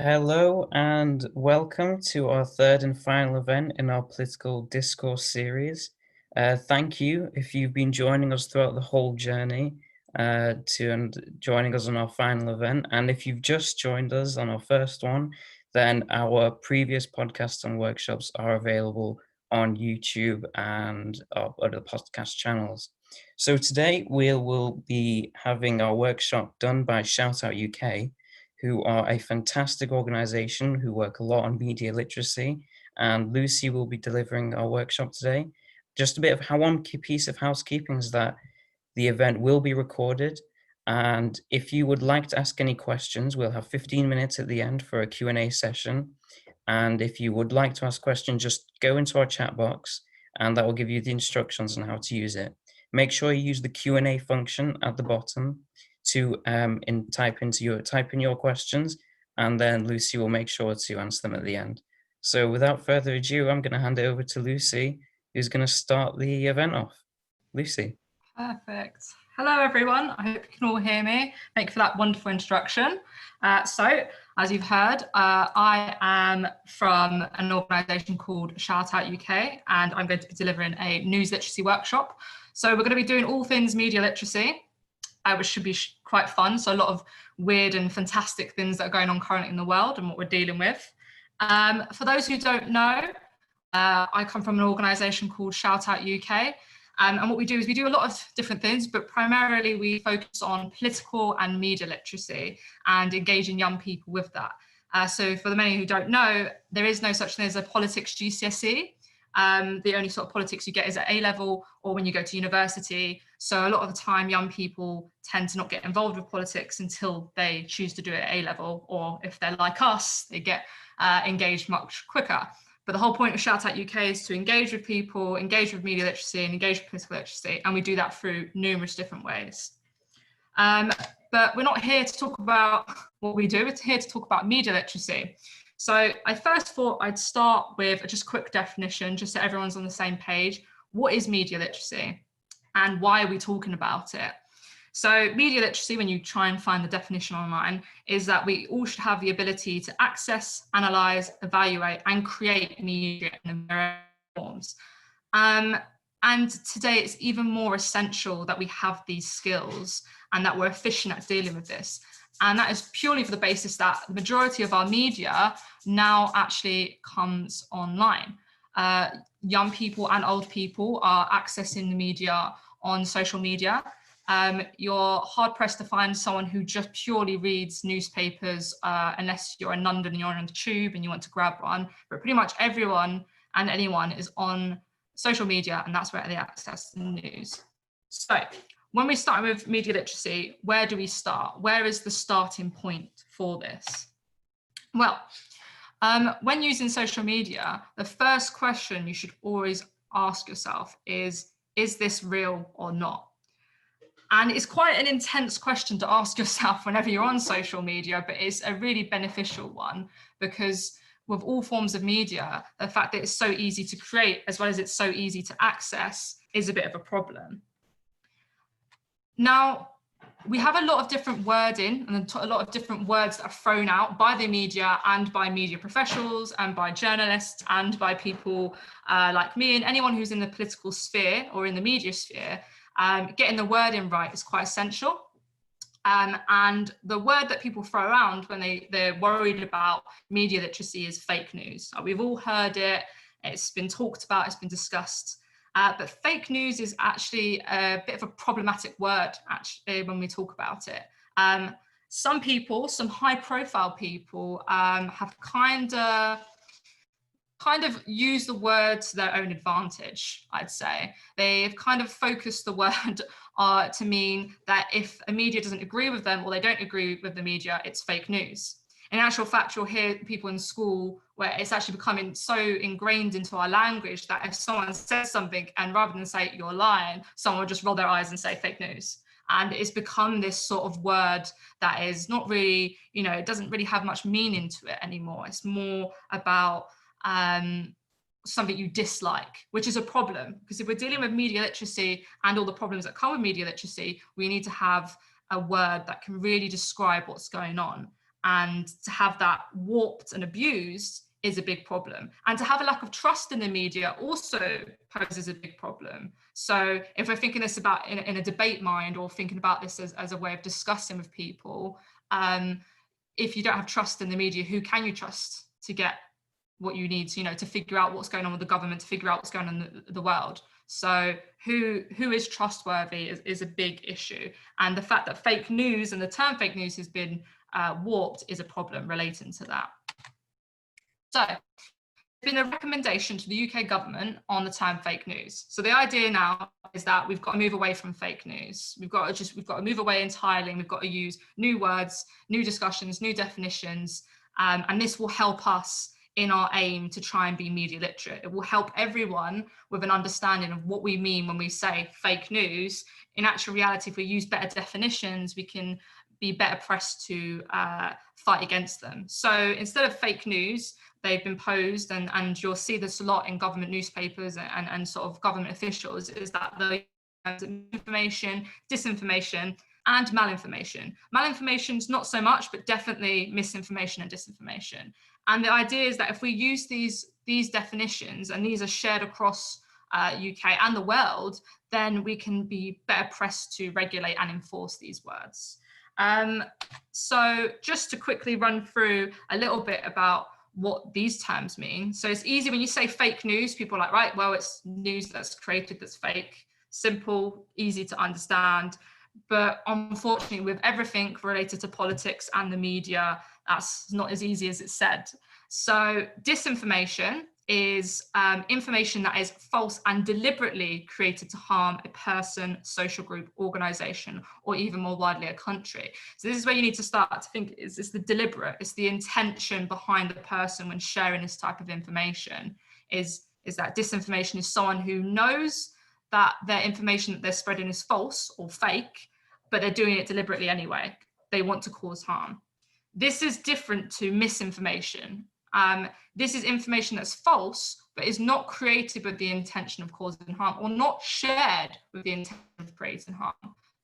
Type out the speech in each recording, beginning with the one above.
Hello and welcome to our third and final event in our political discourse series. Thank you if you've been joining us throughout the whole journey and joining us on our final event. And if you've just joined us on our first one, then our previous podcasts and workshops are available on YouTube and our other podcast channels. So today we will be having our workshop done by Shoutout UK, who are a fantastic organization who work a lot on media literacy. And Lucy will be delivering our workshop today. Just a bit of one piece of housekeeping is that the event will be recorded. And if you would like to ask any questions, we'll have 15 minutes at the end for a Q&A session. And if you would like to ask questions, just go into our chat box and that will give you the instructions on how to use it. Make sure you use the Q&A function at the bottom to type in your questions, and then Lucy will make sure to answer them at the end. So without further ado, I'm going to hand it over to Lucy, who's going to start the event off. Lucy. Perfect. Hello, everyone. I hope you can all hear me. Thank you for that wonderful introduction. So, as you've heard, I am from an organisation called Shoutout UK, and I'm going to be delivering a news literacy workshop. So we're going to be doing all things media literacy, which should be quite fun. So a lot of weird and fantastic things that are going on currently in the world and what we're dealing with. For those who don't know, I come from an organisation called Shoutout UK. And what we do is we do a lot of different things, but primarily we focus on political and media literacy and engaging young people with that. So for the many who don't know, there is no such thing as a politics GCSE. The only sort of politics you get is at A-level or when you go to university. So a lot of the time, young people tend to not get involved with politics until they choose to do it at A-level, or if they're like us, they get engaged much quicker. But the whole point of Shoutout UK is to engage with people, engage with media literacy, and engage with political literacy, and we do that through numerous different ways. But we're not here to talk about what we do, we're here to talk about media literacy. So I first thought I'd start with just a quick definition, just so everyone's on the same page. What is media literacy and why are we talking about it? So media literacy, when you try and find the definition online, is that we all should have the ability to access, analyse, evaluate and create media in various forms. And today it's even more essential that we have these skills and that we're efficient at dealing with this. And that is purely for the basis that the majority of our media now actually comes online. Young people and old people are accessing the media on social media. You're hard pressed to find someone who just purely reads newspapers unless you're in London and you're on the tube and you want to grab one. But pretty much everyone and anyone is on social media, and that's where they access the news. So when we start with media literacy, where do we start? Where is the starting point for this? Well, when using social media, the first question you should always ask yourself is this real or not? And it's quite an intense question to ask yourself whenever you're on social media, but it's a really beneficial one because with all forms of media, the fact that it's so easy to create as well as it's so easy to access is a bit of a problem. Now, we have a lot of different wording and a lot of different words that are thrown out by the media and by media professionals and by journalists and by people like me and anyone who's in the political sphere or in the media sphere. Getting the wording right is quite essential. And the word that people throw around when they're worried about media literacy is fake news. We've all heard it, it's been talked about, it's been discussed. But fake news is actually a bit of a problematic word actually when we talk about it. Some people, some high profile people have kind of used the word to their own advantage, I'd say. They've kind of focused the word to mean that if a media doesn't agree with them or they don't agree with the media, it's fake news. In actual fact, you'll hear people in school where it's actually becoming so ingrained into our language that if someone says something and rather than say you're lying, someone will just roll their eyes and say fake news. And it's become this sort of word that is not really, it doesn't really have much meaning to it anymore. It's more about something you dislike, which is a problem, because if we're dealing with media literacy and all the problems that come with media literacy, we need to have a word that can really describe what's going on. And to have that warped and abused is a big problem. And to have a lack of trust in the media also poses a big problem. So if we're thinking this about in a debate mind, or thinking about this as a way of discussing with people, if you don't have trust in the media, who can you trust to get what you need to, to figure out what's going on with the government, to figure out what's going on in the world? So who is trustworthy is a big issue. And the fact that fake news and the term fake news has been warped is a problem relating to that. So there's been a recommendation to the UK government on the term fake news. So the idea now is that we've got to move away from fake news. We've got to move away entirely, and we've got to use new words, new discussions, new definitions, and this will help us in our aim to try and be media literate. It will help everyone with an understanding of what we mean when we say fake news. In actual reality, if we use better definitions, we can be better pressed to fight against them. So instead of fake news, they've been posed, and you'll see this a lot in government newspapers and sort of government officials, is that the information, disinformation, and malinformation. Malinformation's not so much, but definitely misinformation and disinformation. And the idea is that if we use these definitions, and these are shared across UK and the world, then we can be better pressed to regulate and enforce these words. So just to quickly run through a little bit about what these terms mean. So it's easy when you say fake news, people are like, right, well, it's news that's created that's fake. Simple, easy to understand. But unfortunately, with everything related to politics and the media, that's not as easy as it's said. So disinformation is information that is false and deliberately created to harm a person, social group, organization, or even more widely a country. So this is where you need to start to think, is this the deliberate, it's the intention behind the person when sharing this type of information, is that disinformation is someone who knows that their information that they're spreading is false or fake, but they're doing it deliberately anyway. They want to cause harm. This is different to misinformation. This is information that's false, but is not created with the intention of causing harm, or not shared with the intention of creating harm.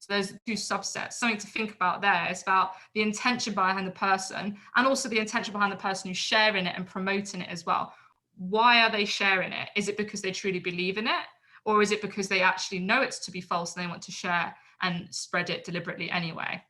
So there's two subsets. Something to think about there is about the intention behind the person, and also the intention behind the person who's sharing it and promoting it as well. Why are they sharing it? Is it because they truly believe in it? Or is it because they actually know it's to be false and they want to share and spread it deliberately anyway?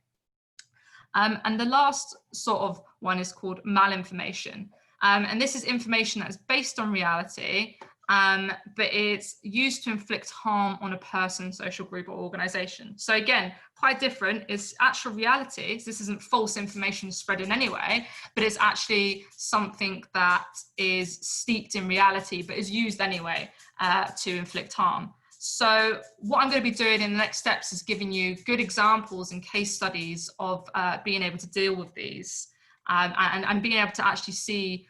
And the last sort of one is called malinformation. And this is information that is based on reality, but it's used to inflict harm on a person, social group, or organization. So again, quite different. It's actual reality. So this isn't false information spreading anyway, but it's actually something that is steeped in reality, but is used anyway to inflict harm. So what I'm going to be doing in the next steps is giving you good examples and case studies of being able to deal with these and being able to actually see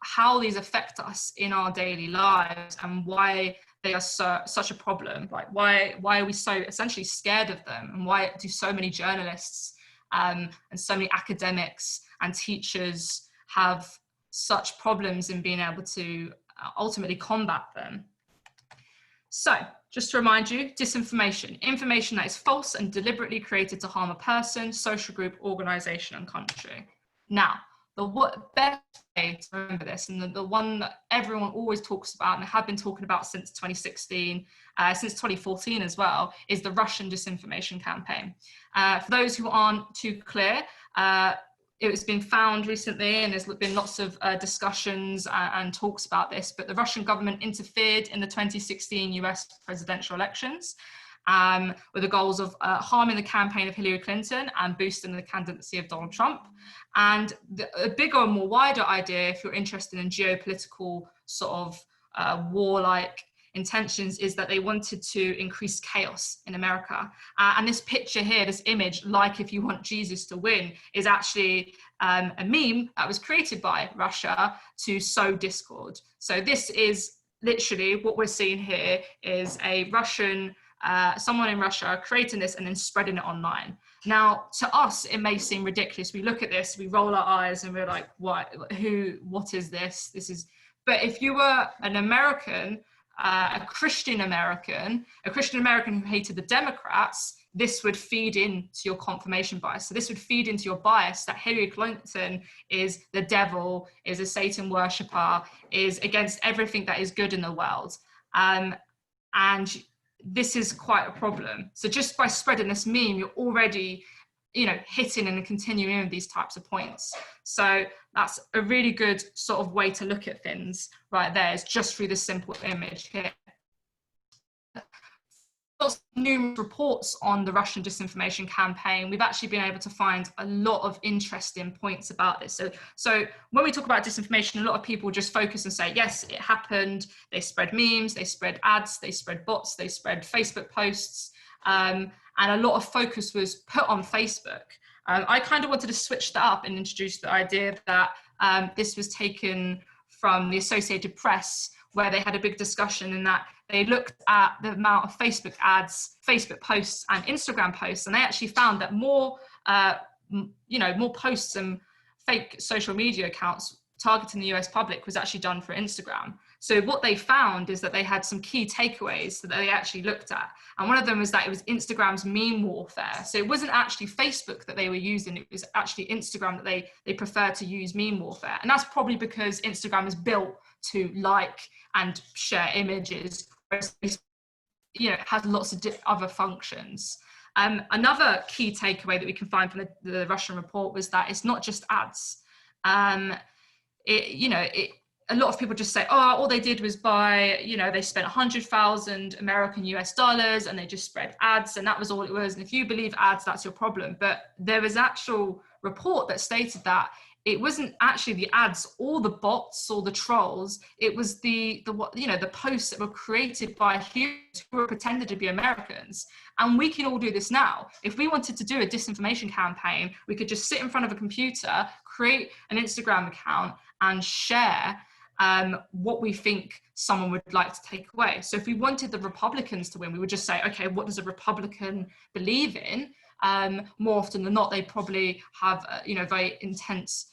how these affect us in our daily lives and why they are such a problem. Like why are we so essentially scared of them, and why do so many journalists and so many academics and teachers have such problems in being able to ultimately combat them? So just to remind you, disinformation, information that is false and deliberately created to harm a person, social group, organization, and country. Now, the best way to remember this, and the one that everyone always talks about and have been talking about since 2016, since 2014 as well, is the Russian disinformation campaign. For those who aren't too clear, it's been found recently, and there's been lots of discussions and talks about this, but the Russian government interfered in the 2016 US presidential elections with the goals of harming the campaign of Hillary Clinton and boosting the candidacy of Donald Trump. And a bigger, more wider idea, if you're interested in geopolitical sort of warlike intentions, is that they wanted to increase chaos in America. And this picture here, this image, like if you want Jesus to win, is actually a meme that was created by Russia to sow discord. So this is literally what we're seeing here is a Russian, someone in Russia creating this and then spreading it online. Now, to us, it may seem ridiculous. We look at this, we roll our eyes and we're like, what is this? But if you were an American a Christian American who hated the Democrats, this would feed into your confirmation bias. So this would feed into your bias that Hillary Clinton is the devil, is a Satan worshipper, is against everything that is good in the world. And this is quite a problem. So just by spreading this meme, you're already, hitting and continuing with these types of points. So that's a really good sort of way to look at things right there, is just through this simple image here. Numerous reports on the Russian disinformation campaign, we've actually been able to find a lot of interesting points about this. So when we talk about disinformation, a lot of people just focus and say, yes, it happened. They spread memes, they spread ads, they spread bots, they spread Facebook posts. And a lot of focus was put on Facebook. I kind of wanted to switch that up and introduce the idea that this was taken from the Associated Press, where they had a big discussion in that they looked at the amount of Facebook ads, Facebook posts and Instagram posts, and they actually found that more posts and fake social media accounts targeting the US public was actually done for Instagram. So what they found is that they had some key takeaways that they actually looked at. And one of them was that it was Instagram's meme warfare. So it wasn't actually Facebook that they were using, it was actually Instagram that they preferred to use meme warfare. And that's probably because Instagram is built to like and share images, whereas it has lots of other functions. Another key takeaway that we can find from the Russian report was that it's not just ads. A lot of people just say, oh, all they did was buy, they spent 100,000 American US dollars and they just spread ads and that was all it was. And if you believe ads, that's your problem. But there was actual report that stated that it wasn't actually the ads or the bots or the trolls. It was the posts that were created by humans who were pretended to be Americans. And we can all do this now. If we wanted to do a disinformation campaign, we could just sit in front of a computer, create an Instagram account and share what we think someone would like to take away. So if we wanted the Republicans to win, we would just say, okay, what does a Republican believe in? More often than not, they probably have, very intense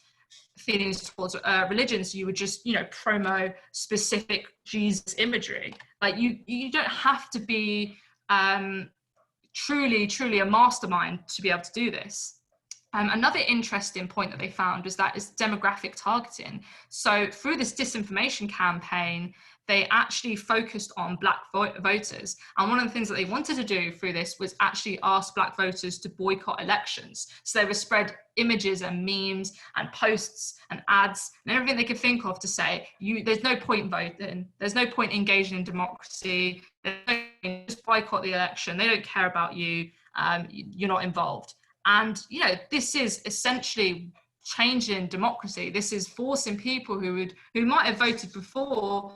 feelings towards religion. So you would just, promo specific Jesus imagery. Like you don't have to be truly a mastermind to be able to do this. Another interesting point that they found was that is demographic targeting. So through this disinformation campaign, they actually focused on Black voters. And one of the things that they wanted to do through this was actually ask Black voters to boycott elections. So they would spread images and memes and posts and ads and everything they could think of to say, there's no point voting, there's no point engaging in democracy, just boycott the election, they don't care about you, you're not involved. And, this is essentially changing democracy. This is forcing people who might have voted before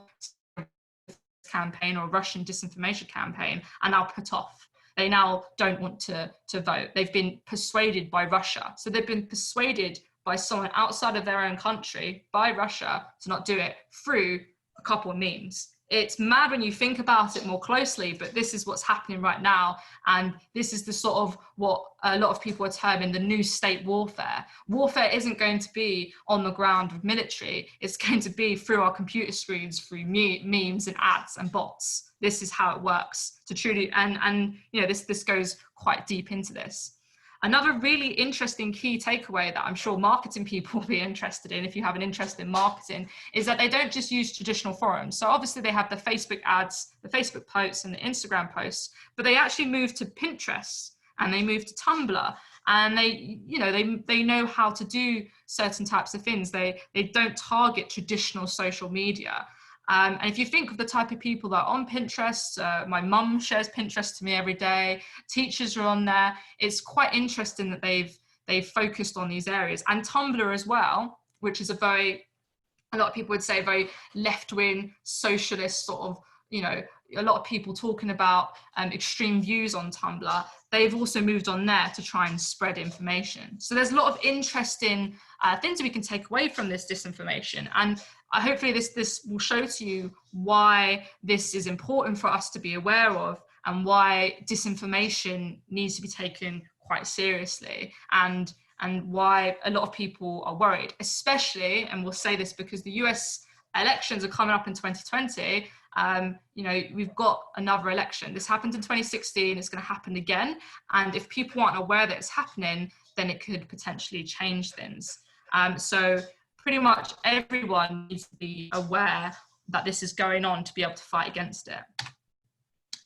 campaign or Russian disinformation campaign are now put off. They now don't want to vote. They've been persuaded by Russia. So they've been persuaded by someone outside of their own country, by Russia, to not do it through a couple of memes. It's mad when you think about it more closely, but this is what's happening right now. And this is the sort of what a lot of people are terming the new state warfare. Warfare isn't going to be on the ground with military. It's going to be through our computer screens, through memes and ads and bots. This is how it works to truly, and this goes quite deep into this. Another really interesting key takeaway that I'm sure marketing people will be interested in, if you have an interest in marketing, is that they don't just use traditional forums. So obviously they have the Facebook ads, the Facebook posts and the Instagram posts, but they actually move to Pinterest and they move to Tumblr, and they know how to do certain types of things. They don't target traditional social media. And if you think of the type of people that are on Pinterest, my mum shares Pinterest to me every day, teachers are on there. It's quite interesting that they've focused on these areas. And Tumblr as well, which is a lot of people would say very left-wing socialist sort of, a lot of people talking about extreme views on Tumblr. They've also moved on there to try and spread information. So there's a lot of interesting things that we can take away from this disinformation. And hopefully this will show to you why this is important for us to be aware of and why disinformation needs to be taken quite seriously, and why a lot of people are worried, especially, and we'll say this because the US elections are coming up in 2020. We've got another election. This happened in 2016, it's going to happen again. And if people aren't aware that it's happening, then it could potentially change things. So pretty much everyone needs to be aware that this is going on to be able to fight against it.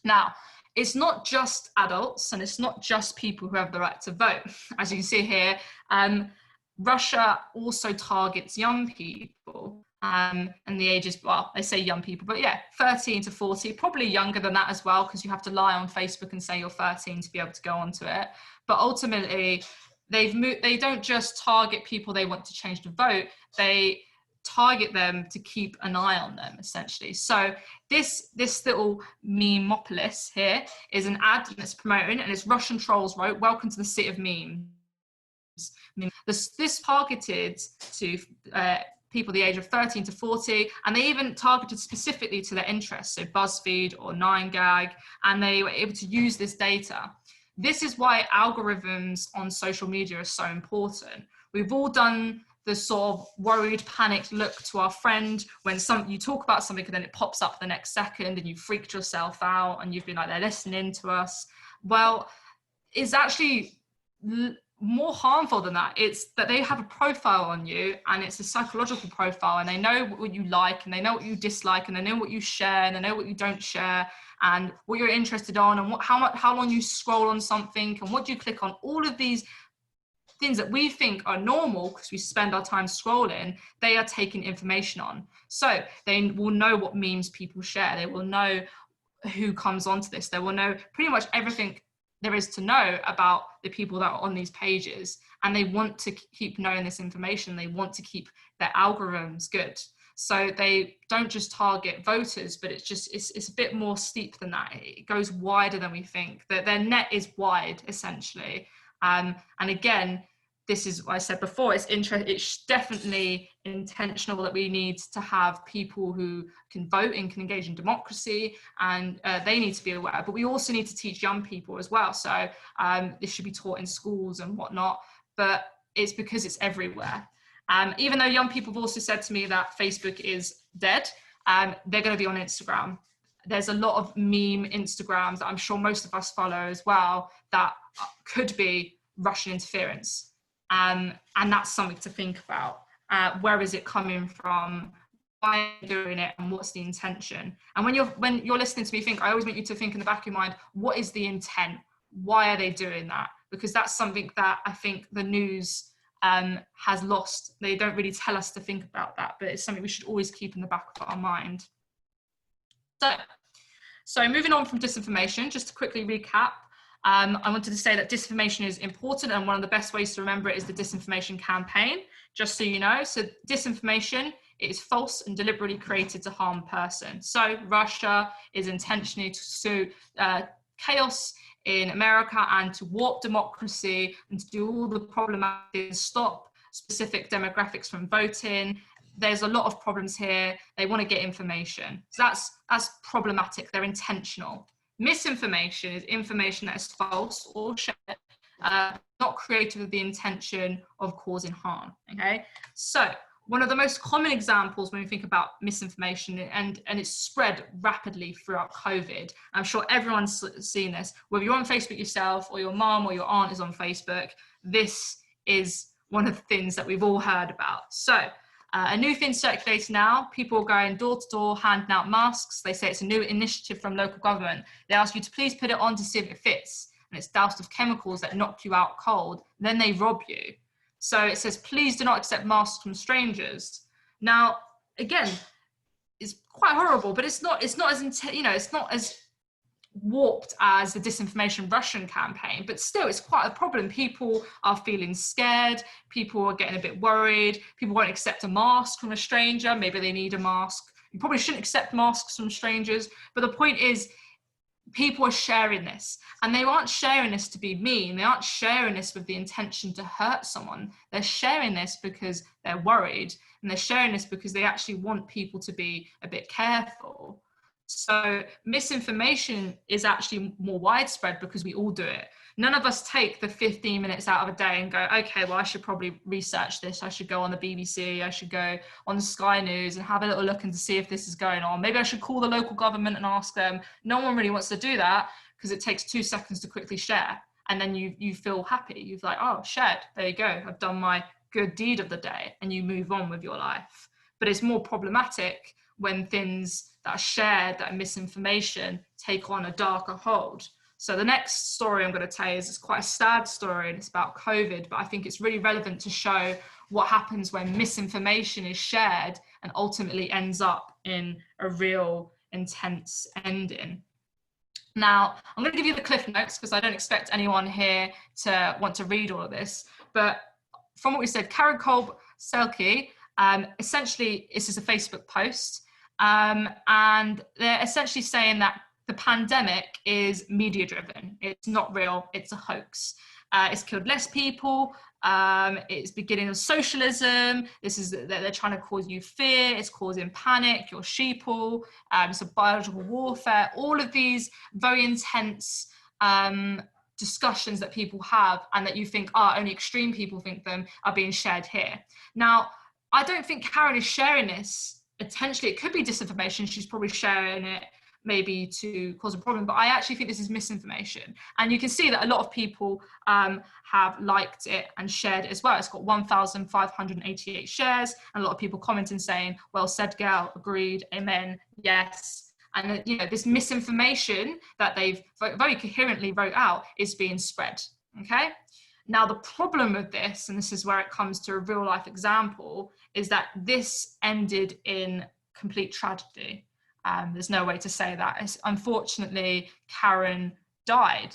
Now, it's not just adults and it's not just people who have the right to vote. As you can see here, Russia also targets young people and the ages, well, they say young people, but yeah, 13 to 40, probably younger than that as well, because you have to lie on Facebook and say you're 13 to be able to go onto it. But ultimately, they don't just target people they want to change the vote, they target them to keep an eye on them, essentially. So this little memeopolis here is an ad that's promoting, and it's Russian trolls wrote, "Welcome to the city of memes." This targeted to people the age of 13 to 40, and they even targeted specifically to their interests, so BuzzFeed or 9gag, and they were able to use this data. This is why algorithms on social media are so important. We've all done the sort of worried, panicked look to our friend when you talk about something and then it pops up the next second and you freaked yourself out and you've been like, they're listening to us. Well, it's actually more harmful than that. It's that they have a profile on you, and it's a psychological profile, and they know what you like and they know what you dislike and they know what you share and they know what you don't share and what you're interested on and how long you scroll on something and what you click on. All of these things that we think are normal because we spend our time scrolling, they are taking information on. So they will know what memes people share. They will know who comes onto this. They will know pretty much everything there is to know about the people that are on these pages. And they want to keep knowing this information. They want to keep their algorithms good. So they don't just target voters, but it's a bit more steep than that. It goes wider than we think. Their net is wide, essentially. And again, this is what I said before, it's definitely intentional that we need to have people who can vote and can engage in democracy, and they need to be aware. But we also need to teach young people as well. So this should be taught in schools and whatnot, but it's because it's everywhere. Even though young people have also said to me that Facebook is dead, they're going to be on Instagram. There's a lot of meme Instagrams that I'm sure most of us follow as well that could be Russian interference. And that's something to think about. Where is it coming from? Why are you doing it? And what's the intention? And when you're listening to me think, I always want you to think in the back of your mind, what is the intent? Why are they doing that? Because that's something that I think the news has lost. They don't really tell us to think about that, but it's something we should always keep in the back of our mind. So moving on from disinformation, just to quickly recap, I wanted to say that disinformation is important, and one of the best ways to remember it is the disinformation campaign, just so you know. So disinformation is false and deliberately created to harm a person. So Russia is intentionally to sow chaos in America and to warp democracy and to do all the problematic things, stop specific demographics from voting. There's a lot of problems here. They want to get information. So that's problematic. They're intentional. Misinformation is information that is false or shared, not created with the intention of causing harm. Okay, so one of the most common examples when we think about misinformation, and it's spread rapidly throughout COVID. I'm sure everyone's seen this, whether you're on Facebook yourself or your mom or your aunt is on Facebook. This is one of the things that we've all heard about. So a new thing circulating now, people are going door to door, handing out masks. They say it's a new initiative from local government. They ask you to please put it on to see if it fits. And it's doused with chemicals that knock you out cold. Then they rob you. So it says, please do not accept masks from strangers. Now, again, it's quite horrible, but it's not as warped as the disinformation Russian campaign, but still it's quite a problem. People are feeling scared, people are getting a bit worried, people won't accept a mask from a stranger, maybe they need a mask. You probably shouldn't accept masks from strangers, but the point is people are sharing this, and they aren't sharing this to be mean, they aren't sharing this with the intention to hurt someone. They're sharing this because they're worried, and they're sharing this because they actually want people to be a bit careful. So misinformation is actually more widespread because we all do it. None of us take the 15 minutes out of a day and go, okay, well, I should probably research this. I should go on the BBC. I should go on the Sky News and have a little look and to see if this is going on. Maybe I should call the local government and ask them. No one really wants to do that because it takes 2 seconds to quickly share. And then you feel happy. You're like, oh, shared. There you go. I've done my good deed of the day, and you move on with your life. But it's more problematic when things that are shared, that are misinformation, take on a darker hold. So the next story I'm going to tell you is quite a sad story, and it's about COVID, but I think it's really relevant to show what happens when misinformation is shared and ultimately ends up in a real intense ending. Now, I'm going to give you the cliff notes because I don't expect anyone here to want to read all of this, but from what we said, Karen Kolb-Selke, essentially, this is a Facebook post, and they're essentially saying that the pandemic is media driven. It's not real, it's a hoax. It's killed less people. It's beginning of socialism. They're trying to cause you fear. It's causing panic. You're sheeple. It's a biological warfare. All of these very intense discussions that people have and that you think only extreme people think them are being shared here. Now, I don't think Karen is sharing this intentionally. It could be disinformation. She's probably sharing it maybe to cause a problem, but I actually think this is misinformation. And you can see that a lot of people have liked it and shared it as well. It's got 1,588 shares, and a lot of people commenting saying, well said, girl, agreed, amen, yes. And this misinformation that they've very coherently wrote out is being spread, okay? Now, the problem with this, and this is where it comes to a real life example, is that this ended in complete tragedy. There's no way to say that. Unfortunately, Karen died.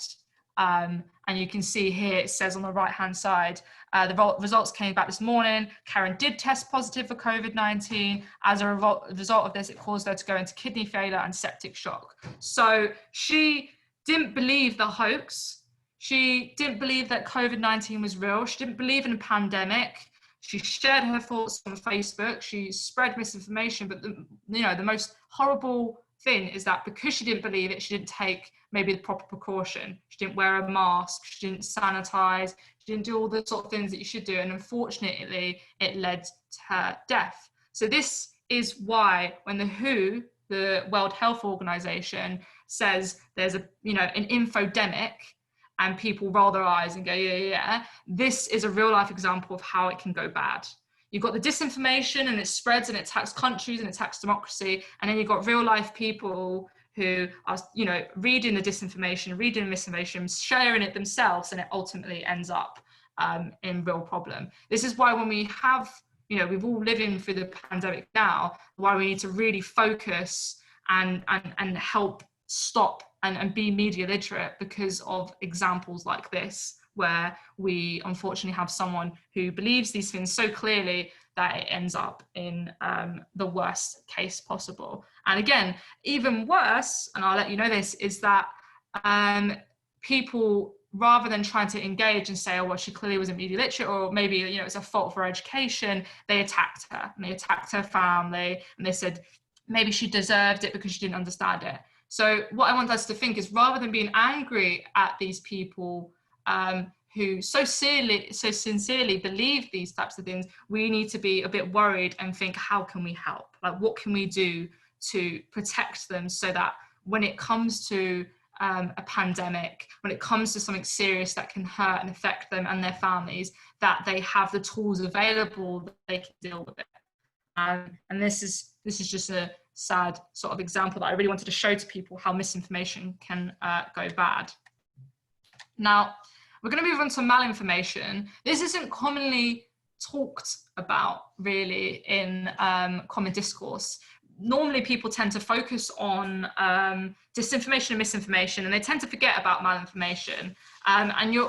And you can see here, it says on the right-hand side, the results came back this morning. Karen did test positive for COVID-19. As a result of this, it caused her to go into kidney failure and septic shock. So she didn't believe the hoax. She didn't believe that COVID-19 was real. She didn't believe in a pandemic. She shared her thoughts on Facebook. She spread misinformation. But the most horrible thing is that because she didn't believe it, she didn't take maybe the proper precaution. She didn't wear a mask. She didn't sanitize. She didn't do all the sort of things that you should do. And unfortunately, it led to her death. So this is why when the WHO, the World Health Organization, says there's an infodemic, and people roll their eyes and go, yeah, this is a real life example of how it can go bad. You've got the disinformation and it spreads and it attacks countries and it attacks democracy. And then you've got real life people who are, reading the disinformation, reading the misinformation, sharing it themselves, and it ultimately ends up in real problem. This is why when we have, we've all living through the pandemic now, why we need to really focus and help stop and be media literate because of examples like this, where we unfortunately have someone who believes these things so clearly that it ends up in the worst case possible. And again, even worse, and I'll let you know this, is that people, rather than trying to engage and say, oh, well, she clearly wasn't media literate, or maybe, it's a fault for her education, they attacked her and they attacked her family, and they said maybe she deserved it because she didn't understand it. So what I want us to think is, rather than being angry at these people who so sincerely believe these types of things, we need to be a bit worried and think, how can we help? Like, what can we do to protect them so that when it comes to a pandemic, when it comes to something serious that can hurt and affect them and their families, that they have the tools available that they can deal with it. And this is just a sad sort of example that I really wanted to show to people how misinformation can go bad. Now, we're going to move on to malinformation. This isn't commonly talked about really in common discourse. Normally people tend to focus on disinformation and misinformation, and they tend to forget about malinformation.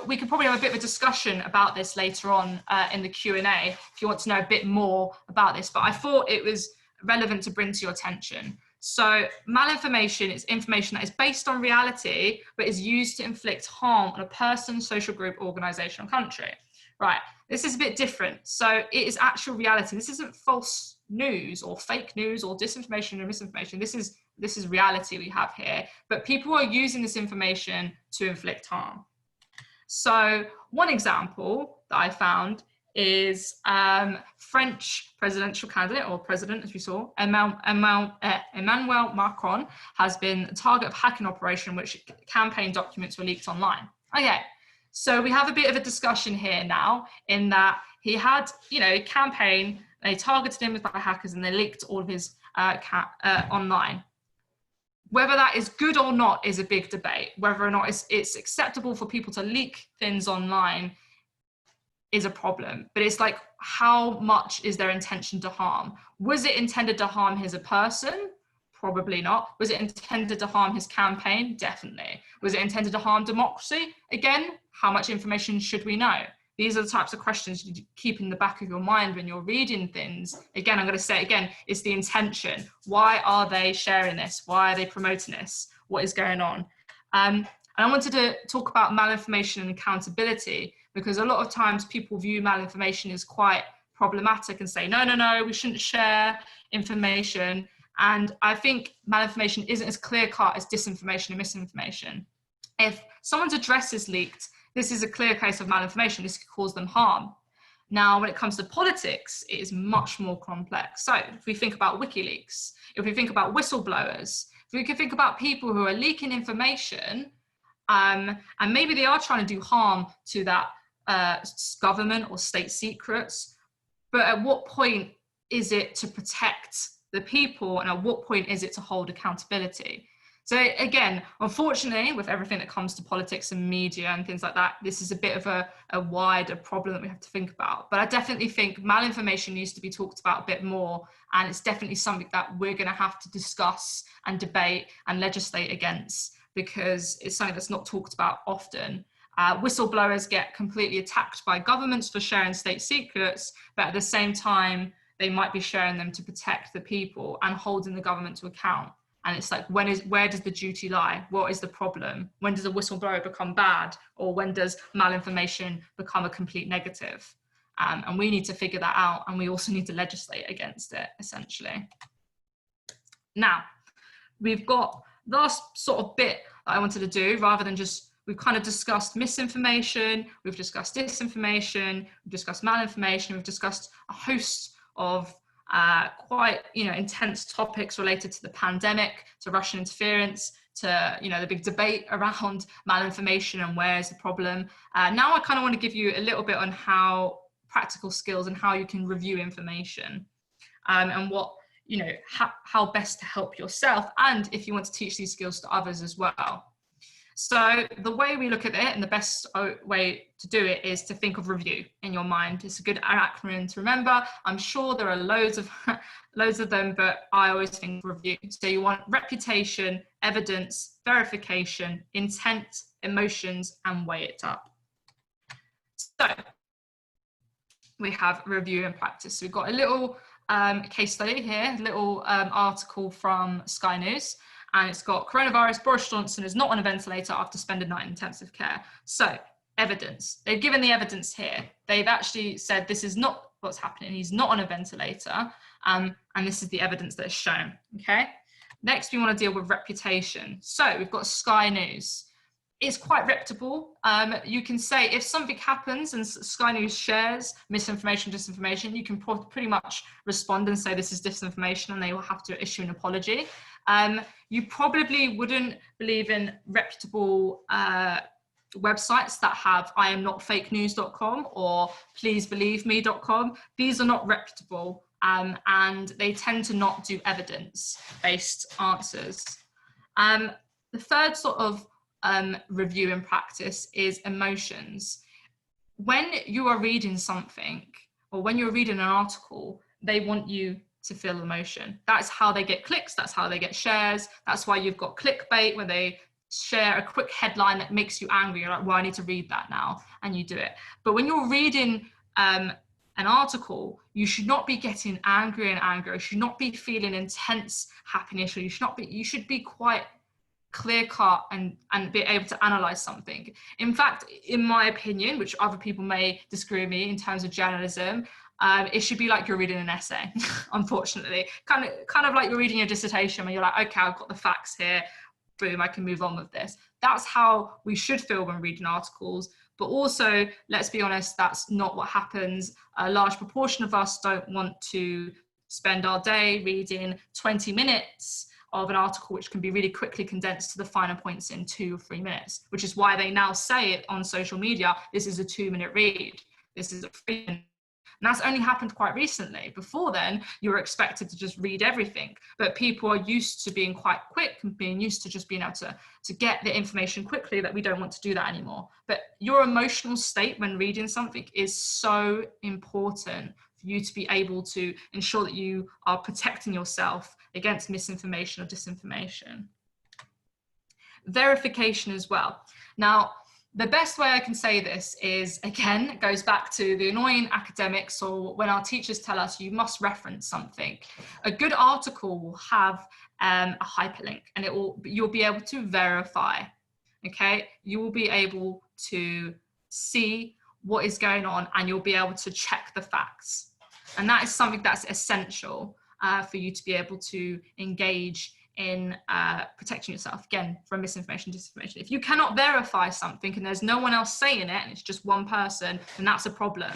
We could probably have a bit of a discussion about this later on in the Q&A if you want to know a bit more about this, but I thought it was relevant to bring to your attention. So malinformation is information that is based on reality, but is used to inflict harm on a person, social group, organization, or country. Right, this is a bit different. So it is actual reality. This isn't false news or fake news or disinformation or misinformation. This is this is reality we have here, but people are using this information to inflict harm. So one example that I found is French presidential candidate, or president, as we saw, Emmanuel Macron, has been the target of hacking operation in which campaign documents were leaked online. Okay, so we have a bit of a discussion here now, in that he had, a campaign, they targeted him by hackers and they leaked all of his online. Whether that is good or not is a big debate. Whether or not it's acceptable for people to leak things online is a problem. But it's like, how much is their intention to harm? Was it intended to harm him as a person? Probably not. Was it intended to harm his campaign? Definitely. Was it intended to harm democracy? Again, how much information should we know? These are the types of questions you keep in the back of your mind when you're reading things. Again, I'm going to say it again, it's the intention. Why are they sharing this? Why are they promoting this? What is going on? And I wanted to talk about malinformation and accountability, because a lot of times people view malinformation as quite problematic and say, no, we shouldn't share information. And I think malinformation isn't as clear-cut as disinformation and misinformation. If someone's address is leaked, this is a clear case of malinformation. This could cause them harm. Now, when it comes to politics, it is much more complex. So if we think about WikiLeaks, if we think about whistleblowers, if we could think about people who are leaking information, and maybe they are trying to do harm to that government or state secrets, but at what point is it to protect the people, and at what point is it to hold accountability? So again, unfortunately, with everything that comes to politics and media and things like that, this is a bit of a wider problem that we have to think about. But I definitely think malinformation needs to be talked about a bit more, and it's definitely something that we're going to have to discuss and debate and legislate against, because it's something that's not talked about often. Whistleblowers get completely attacked by governments for sharing state secrets, but at the same time, they might be sharing them to protect the people and holding the government to account. And it's like, where does the duty lie? What is the problem? When does a whistleblower become bad? Or when does malinformation become a complete negative? And we need to figure that out. And we also need to legislate against it, essentially. Now, we've got the last sort of bit that I wanted to do, rather than just, we've kind of discussed misinformation, we've discussed disinformation, we've discussed malinformation, we've discussed a host of quite intense topics related to the pandemic, to Russian interference, to the big debate around malinformation and where's the problem. Now I kind of want to give you a little bit on how practical skills and how you can review information, and what how best to help yourself, and if you want to teach these skills to others as well. So the way we look at it, and the best way to do it, is to think of review in your mind. It's a good acronym to remember. I'm sure there are loads of them, but I always think review. So you want reputation, evidence, verification, intent, emotions, and weigh it up. So we have review and practice. So we've got a little case study here, a little article from Sky News. And it's got coronavirus, Boris Johnson is not on a ventilator after spending a night in intensive care. So evidence, they've given the evidence here. They've actually said this is not what's happening. He's not on a ventilator. And this is the evidence that is shown, okay? Next, we want to deal with reputation. So we've got Sky News. It's quite reputable. You can say if something happens and Sky News shares misinformation, disinformation, you can pretty much respond and say this is disinformation, and they will have to issue an apology. You probably wouldn't believe in reputable websites that have iamnotfakenews.com or pleasebelieveme.com. These are not reputable, and they tend to not do evidence-based answers. The third sort of review in practice is emotions. When you are reading something, or when you're reading an article, they want you to feel emotion. That's how they get clicks, that's how they get shares. That's why you've got clickbait, where they share a quick headline that makes you angry. You're like, well, I need to read that now, and you do it. But when you're reading an article, you should not be getting angry and angry. You should not be feeling intense happiness, or you should be quite clear cut and be able to analyze something. In fact, in my opinion, which other people may disagree with me in terms of journalism, It should be like you're reading an essay, unfortunately. Kind of like you're reading your dissertation where you're like, okay, I've got the facts here, boom, I can move on with this. That's how we should feel when reading articles. But also, let's be honest, that's not what happens. A large proportion of us don't want to spend our day reading 20 minutes of an article which can be really quickly condensed to the finer points in 2 or 3 minutes, which is why they now say it on social media, this is a 2-minute read, this is a 3-minute. And that's only happened quite recently. Before then, you were expected to just read everything, but people are used to being quite quick and being used to just being able to get the information quickly, that we don't want to do that anymore. But your emotional state when reading something is so important for you to be able to ensure that you are protecting yourself against misinformation or disinformation. Verification as well. Now, the best way I can say this is, again, it goes back to the annoying academics, or when our teachers tell us you must reference something. A good article will have a hyperlink, and you'll be able to verify, okay? You will be able to see what is going on, and you'll be able to check the facts. And that is something that's essential for you to be able to engage in protecting yourself, again, from misinformation, disinformation. If you cannot verify something and there's no one else saying it and it's just one person, then that's a problem.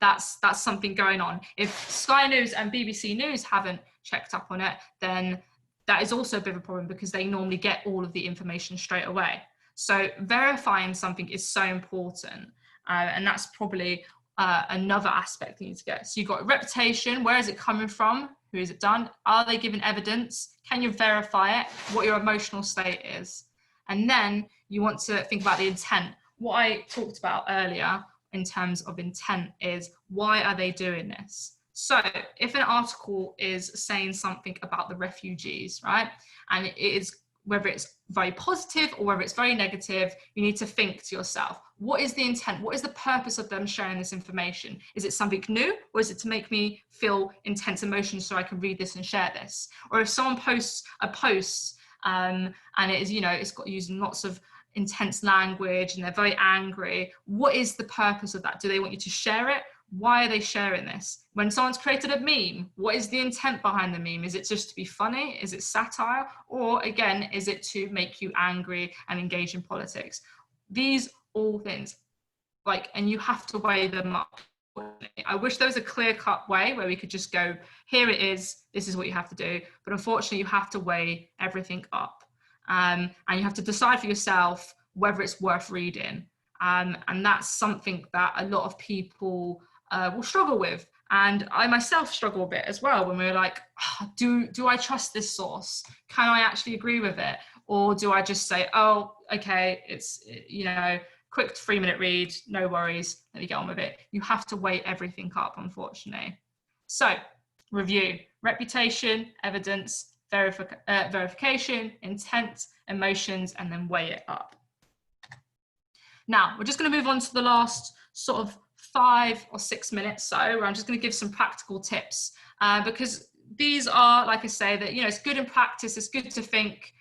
That's something going on. If Sky News and BBC News haven't checked up on it, then that is also a bit of a problem, because they normally get all of the information straight away. So verifying something is so important, and that's probably another aspect you need to get. So you've got reputation. Where is it coming from? Who is it done? Are they giving evidence? Can you verify it? What your emotional state is? And then you want to think about the intent. What I talked about earlier in terms of intent is, why are they doing this? So if an article is saying something about the refugees, right, and it is, whether it's very positive or whether it's very negative, you need to think to yourself, what is the intent? What is the purpose of them sharing this information? Is it something new, or is it to make me feel intense emotions so I can read this and share this? Or if someone posts a post and it is, it's got using lots of intense language and they're very angry, what is the purpose of that? Do they want you to share it? Why are they sharing this? When someone's created a meme, what is the intent behind the meme? Is it just to be funny? Is it satire? Or again, is it to make you angry and engage in politics? These all things, and you have to weigh them up. I wish there was a clear-cut way where we could just go, here it is, this is what you have to do. But unfortunately, you have to weigh everything up. And you have to decide for yourself whether it's worth reading. And that's something that a lot of people will struggle with. And I myself struggle a bit as well, when we're like, do I trust this source? Can I actually agree with it? Or do I just say, oh, okay, it's, quick 3-minute read, no worries, let me get on with it. You have to weigh everything up, unfortunately. So review: reputation, evidence, verification, intent, emotions, and then weigh it up. Now, we're just going to move on to the last sort of 5 or 6 minutes where I'm just going to give some practical tips, because these are, like I say, that it's good in practice. It's good to think.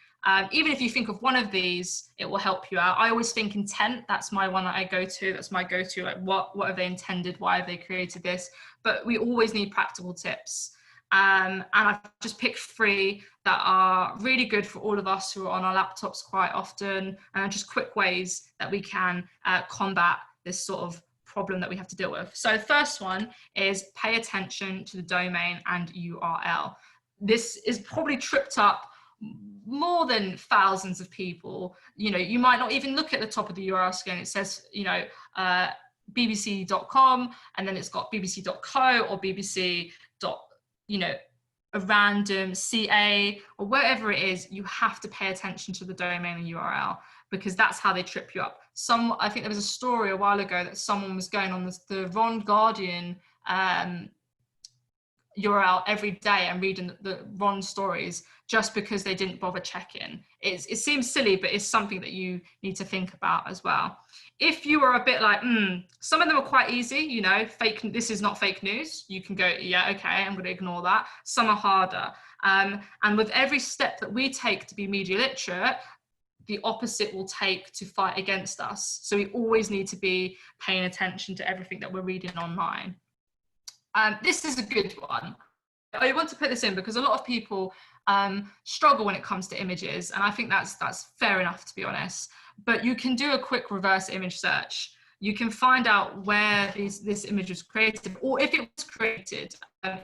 Even if you think of one of these, it will help you out. I always think intent. That's my one that I go to. That's my go-to. Like, what have they intended? Why have they created this? But we always need practical tips. And I've just picked 3 that are really good for all of us who are on our laptops quite often, and just quick ways that we can combat this sort of problem that we have to deal with. So the first one is pay attention to the domain and URL. This is probably tripped up more than thousands of people. You might not even look at the top of the URL screen. It says, bbc.com, and then it's got bbc.co or bbc. A random CA or wherever it is. You have to pay attention to the domain and URL, because that's how they trip you up. I think there was a story a while ago that someone was going on the Ron Guardian URL every day and reading the Ron stories just because they didn't bother checking. It seems silly, but it's something that you need to think about as well. If you are a bit like, some of them are quite easy, this is not fake news, you can go, yeah, okay, I'm going to ignore that. Some are harder. And with every step that we take to be media literate, the opposite will take to fight against us. So we always need to be paying attention to everything that we're reading online. This is a good one. I want to put this in because a lot of people struggle when it comes to images, and I think that's fair enough, to be honest. But you can do a quick reverse image search. You can find out where this image was created, or if it was created,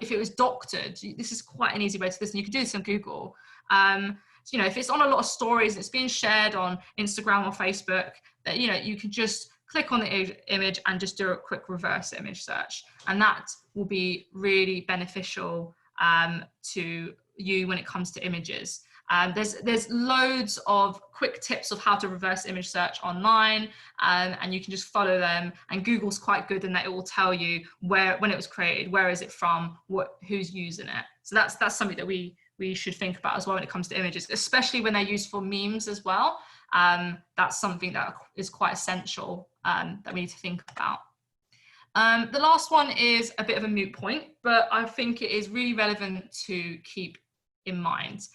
if it was doctored. This is quite an easy way to do this, and you can do this on Google. So, if it's on a lot of stories, it's being shared on Instagram or Facebook, that you can just click on the image and just do a quick reverse image search, and that will be really beneficial to you when it comes to images. There's loads of quick tips of how to reverse image search online, and you can just follow them. And Google's quite good in that it will tell you when it was created, where is it from, who's using it. So that's something that we should think about as well when it comes to images, especially when they're used for memes as well. That's something that is quite essential that we need to think about. The last one is a bit of a moot point, but I think it is really relevant to keep in mind.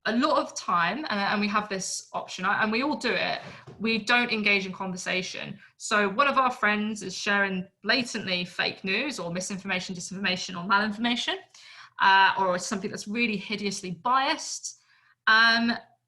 A lot of time, and we have this option, and we all do it, we don't engage in conversation. So one of our friends is sharing blatantly fake news or misinformation, disinformation, or malinformation, or something that's really hideously biased.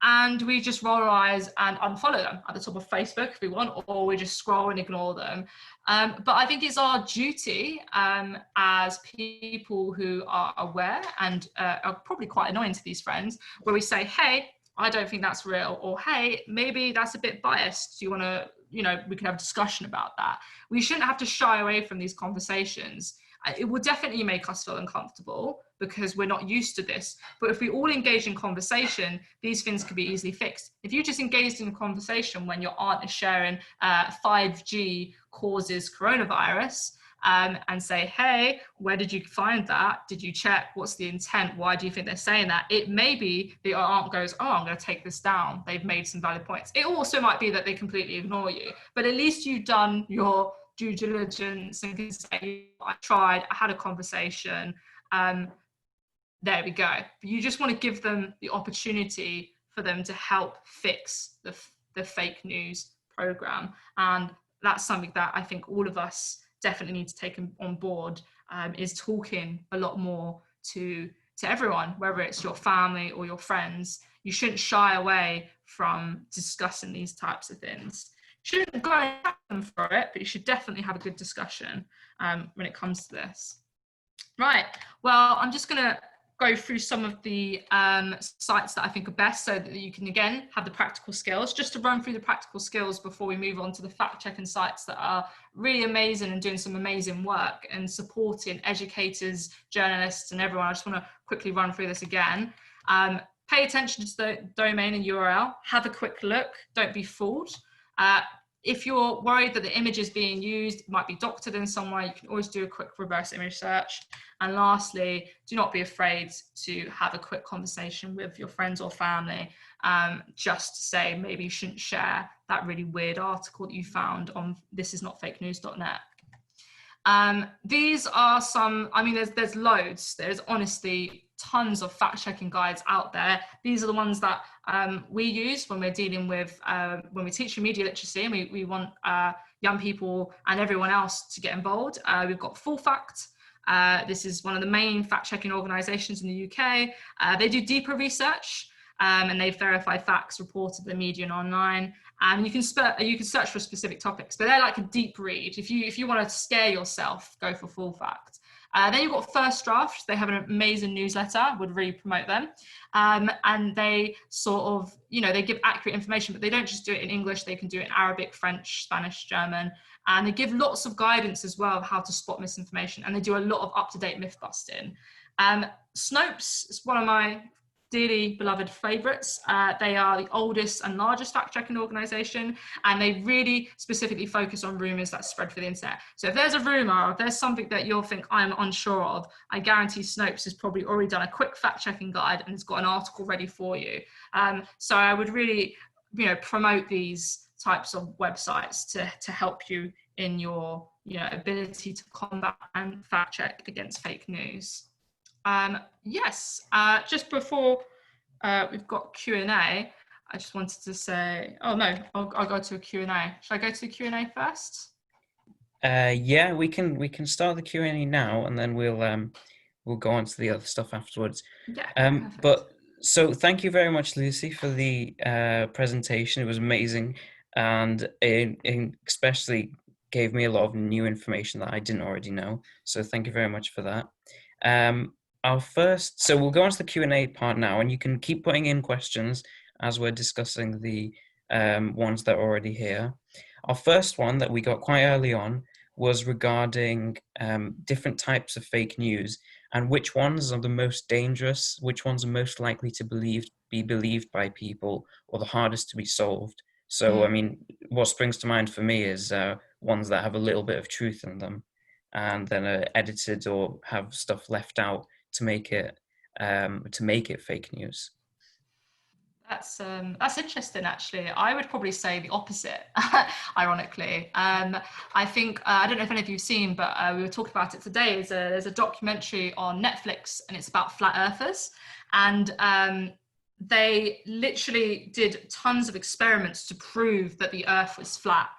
And we just roll our eyes and unfollow them at the top of Facebook if we want, or we just scroll and ignore them. But I think it's our duty as people who are aware and are probably quite annoying to these friends, where we say, hey, I don't think that's real, or hey, maybe that's a bit biased. Do you want to, we can have a discussion about that. We shouldn't have to shy away from these conversations. It will definitely make us feel uncomfortable because we're not used to this. But if we all engage in conversation, these things can be easily fixed. If you just engaged in a conversation when your aunt is sharing 5G causes coronavirus, and say, hey, where did you find that? Did you check? What's the intent? Why do you think they're saying that? It may be that your aunt goes, oh, I'm going to take this down. They've made some valid points. It also might be that they completely ignore you, but at least you've done your due diligence and can say, I tried, I had a conversation, there we go. But you just want to give them the opportunity for them to help fix the fake news program. And that's something that I think all of us definitely need to take on board, is talking a lot more to everyone, whether it's your family or your friends. You shouldn't shy away from discussing these types of things. You shouldn't go and attack them for it, but you should definitely have a good discussion when it comes to this. Right, well, I'm just going to go through some of the sites that I think are best so that you can, again, have the practical skills. Just to run through the practical skills before we move on to the fact-checking sites that are really amazing and doing some amazing work and supporting educators, journalists, and everyone. I just want to quickly run through this again. Pay attention to the domain and URL. Have a quick look. Don't be fooled. If you're worried that the image is being used, might be doctored in some way, you can always do a quick reverse image search. And lastly, do not be afraid to have a quick conversation with your friends or family, just to say maybe you shouldn't share that really weird article that you found on thisisnotfakenews.net. These are some, I mean, there's loads. There's honestly tons of fact-checking guides out there. These are the ones that we use when we're dealing with, when we teach media literacy, and we want young people and everyone else to get involved. We've got Full Fact. This is one of the main fact-checking organisations in the UK. They do deeper research, and they verify facts reported in the media and online. And you can search for specific topics, but they're like a deep read. If you want to scare yourself, go for Full Fact. Then you've got First Draft. They have an amazing newsletter. Would really promote them. And they sort of, they give accurate information, but they don't just do it in English. They can do it in Arabic, French, Spanish, German. And they give lots of guidance as well of how to spot misinformation. And they do a lot of up-to-date myth busting. Snopes is one of my dearly beloved favourites. They are the oldest and largest fact-checking organisation, and they really specifically focus on rumours that spread through the internet. So if there's a rumour, or if there's something that you'll think I'm unsure of, I guarantee Snopes has probably already done a quick fact-checking guide and has got an article ready for you. So I would really, promote these types of websites to help you in your ability to combat and fact-check against fake news. Yes, just before we've got Q&A, I just wanted to say, oh no, I'll go to a Q&A. Should I go to the Q&A first? Yeah, we can start the Q&A now, and then we'll go on to the other stuff afterwards. Yeah, perfect. But so thank you very much, Lucy, for the presentation. It was amazing, and it especially gave me a lot of new information that I didn't already know. So thank you very much for that. So we'll go on to the Q&A part now, and you can keep putting in questions as we're discussing the ones that are already here. Our first one that we got quite early on was regarding different types of fake news and which ones are the most dangerous, which ones are most likely to be believed by people, or the hardest to be solved. So, I Mm. mean, what springs to mind for me is ones that have a little bit of truth in them, and then are edited or have stuff left out to make it fake news. That's interesting. Actually, I would probably say the opposite. Ironically, I think I don't know if any of you've seen, but we were talking about it today. There's a documentary on Netflix, and it's about flat earthers, and they literally did tons of experiments to prove that the Earth was flat.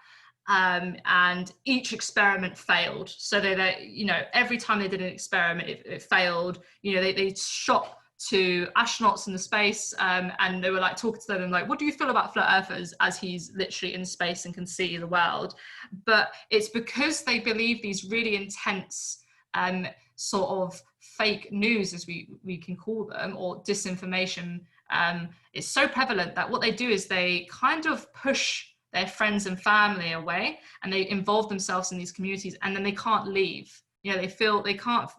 And each experiment failed. So every time they did an experiment, it failed. They shot to astronauts in the space, and they were like talking to them and like, what do you feel about flat earthers, as he's literally in space and can see the world. But it's because they believe these really intense sort of fake news, as we can call them, or disinformation. It's so prevalent that what they do is they kind of push their friends and family away, and they involve themselves in these communities, and then they can't leave. They feel like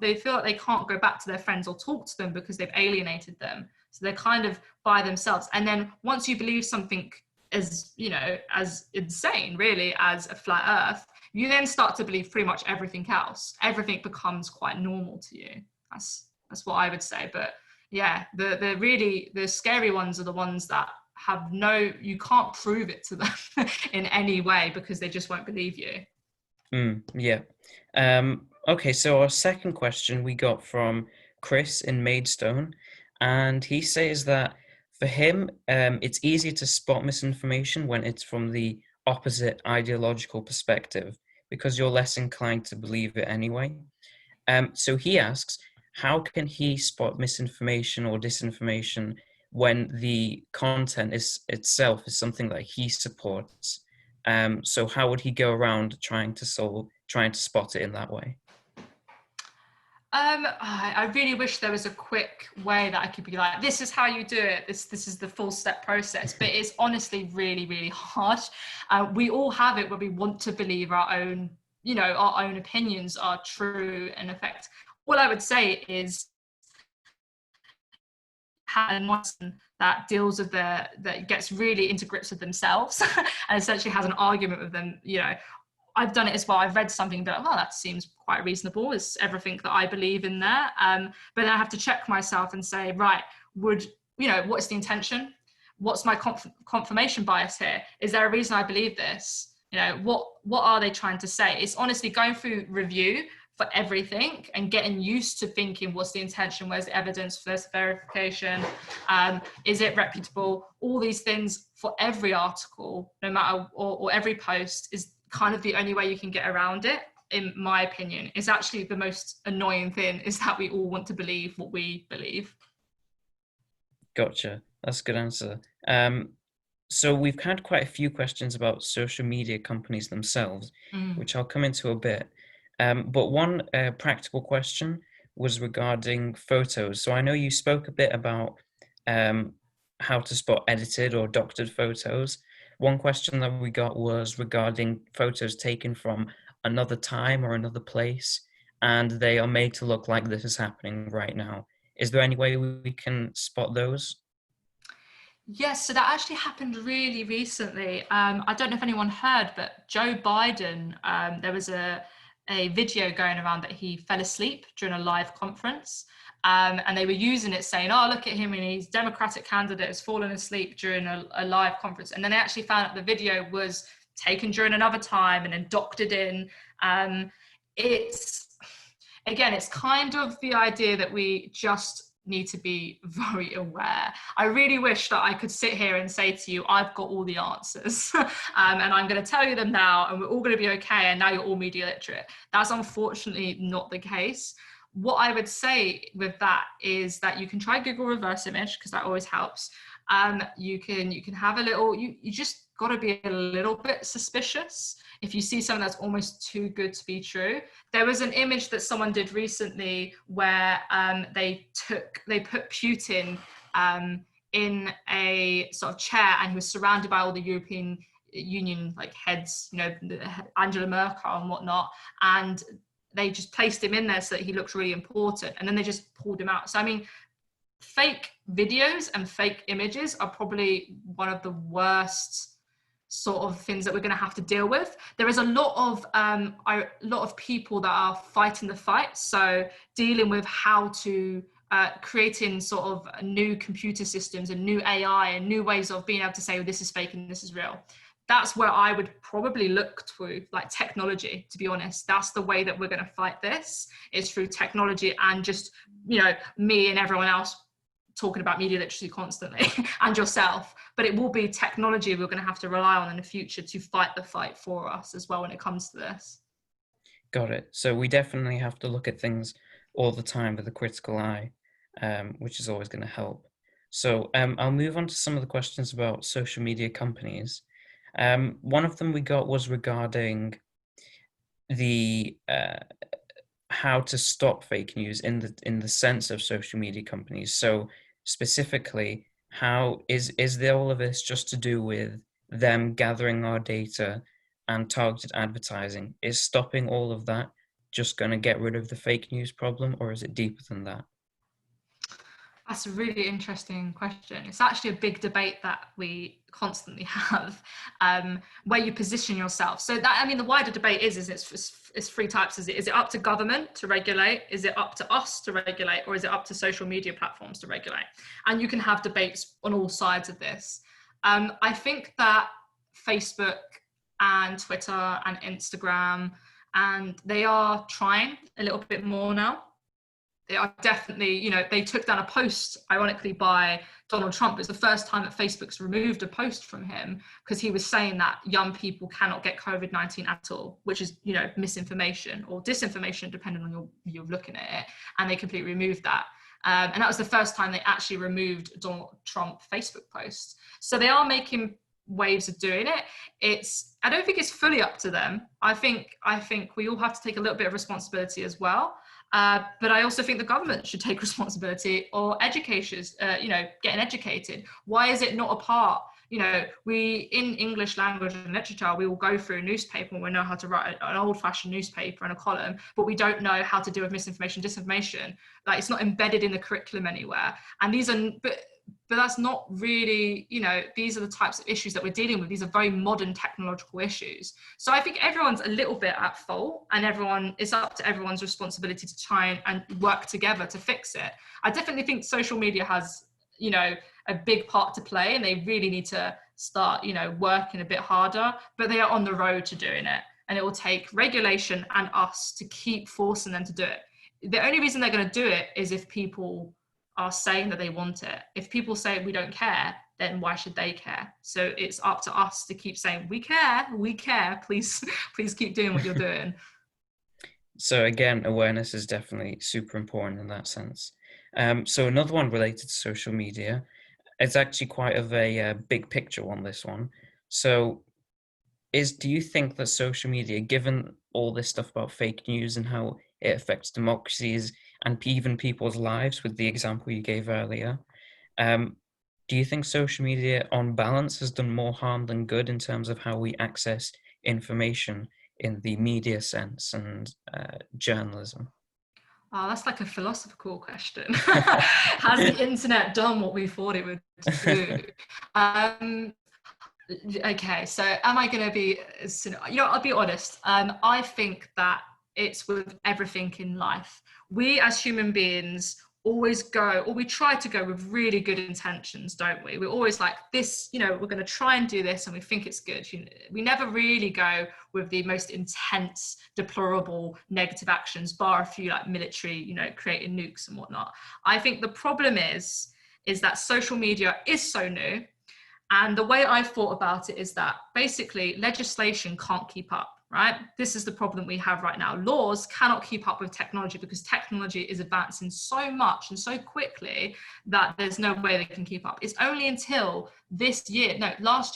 they can't go back to their friends or talk to them because they've alienated them. So they're kind of by themselves. And then once you believe something as insane really as a flat earth, you then start to believe pretty much everything else. Everything becomes quite normal to you. That's what I would say. But yeah, the scary ones are the ones that you can't prove it to them in any way, because they just won't believe you. Yeah. Okay, so our second question we got from Chris in Maidstone, and he says that for him, it's easier to spot misinformation when it's from the opposite ideological perspective because you're less inclined to believe it anyway. So he asks, how can he spot misinformation or disinformation when the content itself is something that he supports? So how would he go around trying to spot it in that way? I really wish there was a quick way that I could be like, this is how you do it. This is the full step process. But it's honestly really, really hard. We all have it where we want to believe our own opinions are true and effect. All I would say is that deals with that gets really into grips with themselves and essentially has an argument with them. I've done it as well. I've read something and be like, oh, that seems quite reasonable. Is everything that I believe in there? But then I have to check myself and say, right, what is the intention? What's my confirmation bias here? Is there a reason I believe this? What are they trying to say? It's honestly going through review for everything and getting used to thinking, what's the intention? Where's the evidence? Where's the verification? Is it reputable? All these things for every article, no matter, or every post, is kind of the only way you can get around it, in my opinion. Is actually the most annoying thing, is that we all want to believe what we believe. Gotcha. That's a good answer. So we've had quite a few questions about social media companies themselves, which I'll come into a bit. But one practical question was regarding photos. So I know you spoke a bit about how to spot edited or doctored photos. One question that we got was regarding photos taken from another time or another place, and they are made to look like this is happening right now. Is there any way we can spot those? Yes, so that actually happened really recently. I don't know if anyone heard, but Joe Biden, there was a video going around that he fell asleep during a live conference. And they were using it saying, oh, look at him, and he's Democratic candidate has fallen asleep during a live conference. And then they actually found out the video was taken during another time and then doctored in. It's kind of the idea that we just need to be very aware. I really wish that I could sit here and say to you, I've got all the answers and I'm going to tell you them now and we're all going to be okay and now you're all media literate. That's unfortunately not the case. What I would say with that is that you can try Google reverse image because that always helps. You can have a little, you just got to be a little bit suspicious if you see something that's almost too good to be true. There was an image that someone did recently where they put Putin in a sort of chair and he was surrounded by all the European Union like heads, you know, Angela Merkel and whatnot, and they just placed him in there so that he looked really important, and then they just pulled him out. So I mean, fake videos and fake images are probably one of the worst sort of things that we're going to have to deal with. There is a lot of people that are fighting the fight, so dealing with how to creating sort of new computer systems and new AI and new ways of being able to say, oh, this is fake and this is real. That's where I would probably look through, like, technology, to be honest. That's the way that we're going to fight this, is through technology and just, you know, me and everyone else talking about media literacy constantly and yourself. But it will be technology we're going to have to rely on in the future to fight the fight for us as well when it comes to this. Got it. So we definitely have to look at things all the time with a critical eye, which is always going to help. So I'll move on to some of the questions about social media companies. One of them we got was regarding the how to stop fake news in the sense of social media companies. So specifically, how is all of this just to do with them gathering our data and targeted advertising? Is stopping all of that just going to get rid of the fake news problem, or is it deeper than that? That's a really interesting question. It's actually a big debate that we constantly have, where you position yourself. So that, I mean, the wider debate is it's three types. Is it up to government to regulate? Is it up to us to regulate? Or is it up to social media platforms to regulate? And you can have debates on all sides of this. I think that Facebook and Twitter and Instagram, and they are trying a little bit more now. They are definitely, you know, they took down a post, ironically, by Donald Trump. It's the first time that Facebook's removed a post from him because he was saying that young people cannot get COVID-19 at all, which is, you know, misinformation or disinformation, depending on you're looking at it. And they completely removed that. And that was the first time they actually removed Donald Trump Facebook posts. So they are making waves of doing it. I don't think it's fully up to them. I think we all have to take a little bit of responsibility as well. But I also think the government should take responsibility, or educators, you know, getting educated. Why is it not a part? You know, we, in English language and literature, we will go through a newspaper and we know how to write an old-fashioned newspaper and a column, but we don't know how to deal with misinformation, disinformation. Like, it's not embedded in the curriculum anywhere. And these are, but that's not really, you know, these are the types of issues that we're dealing with. These are very modern technological issues. So I think everyone's a little bit at fault, and it's up to everyone's responsibility to try and work together to fix it. I definitely think social media has, you know, a big part to play, and they really need to start, you know, working a bit harder, but they are on the road to doing it. And it will take regulation and us to keep forcing them to do it. The only reason they're going to do it is if people are saying that they want it. If people say we don't care, then why should they care? So it's up to us to keep saying we care, please keep doing what you're doing. So again, awareness is definitely super important in that sense. So another one related to social media, it's actually quite of a big picture on this one. So do you think that social media, given all this stuff about fake news and how it affects democracies and even people's lives, with the example you gave earlier, do you think social media on balance has done more harm than good in terms of how we access information in the media sense and journalism? Oh, that's like a philosophical question. Has the internet done what we thought it would do? Okay, so am I going to be, you know, I'll be honest. I think that it's with everything in life. We as human beings always go, or we try to go with really good intentions, don't we? We're always like this, you know, we're going to try and do this and we think it's good. You know, we never really go with the most intense, deplorable negative actions, bar a few like military, you know, creating nukes and whatnot. I think the problem is that social media is so new. And the way I thought about it is that basically legislation can't keep up, right? This is the problem we have right now. Laws cannot keep up with technology because technology is advancing so much and so quickly that there's no way they can keep up. It's only until last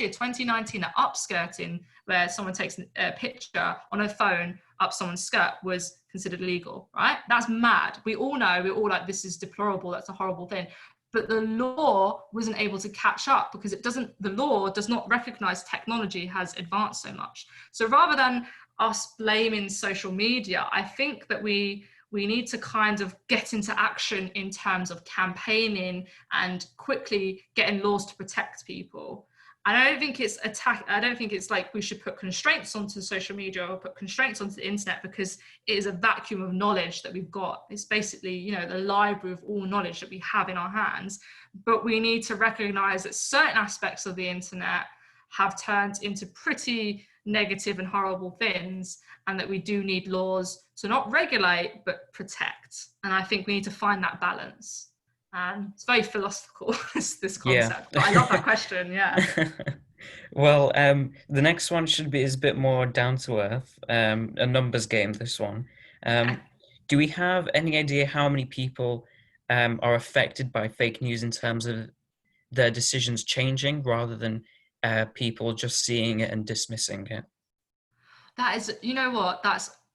year, 2019, that upskirting, where someone takes a picture on a phone up someone's skirt, was considered illegal, right? That's mad. We all know, we're all like, this is deplorable, that's a horrible thing. But the law wasn't able to catch up because the law does not recognize technology has advanced so much. So rather than us blaming social media, I think that we need to kind of get into action in terms of campaigning and quickly getting laws to protect people. I don't think it's like we should put constraints onto social media or put constraints onto the internet, because it is a vacuum of knowledge that we've got. It's basically, you know, the library of all knowledge that we have in our hands. But we need to recognize that certain aspects of the internet have turned into pretty negative and horrible things, and that we do need laws to not regulate, but protect. And I think we need to find that balance. It's very philosophical, this Yeah. concept. But I love that question. Yeah. Well, the next one is a bit more down to earth, a numbers game, this one. Okay. Do we have any idea how many people are affected by fake news in terms of their decisions changing rather than people just seeing it and dismissing it? That is, you know what?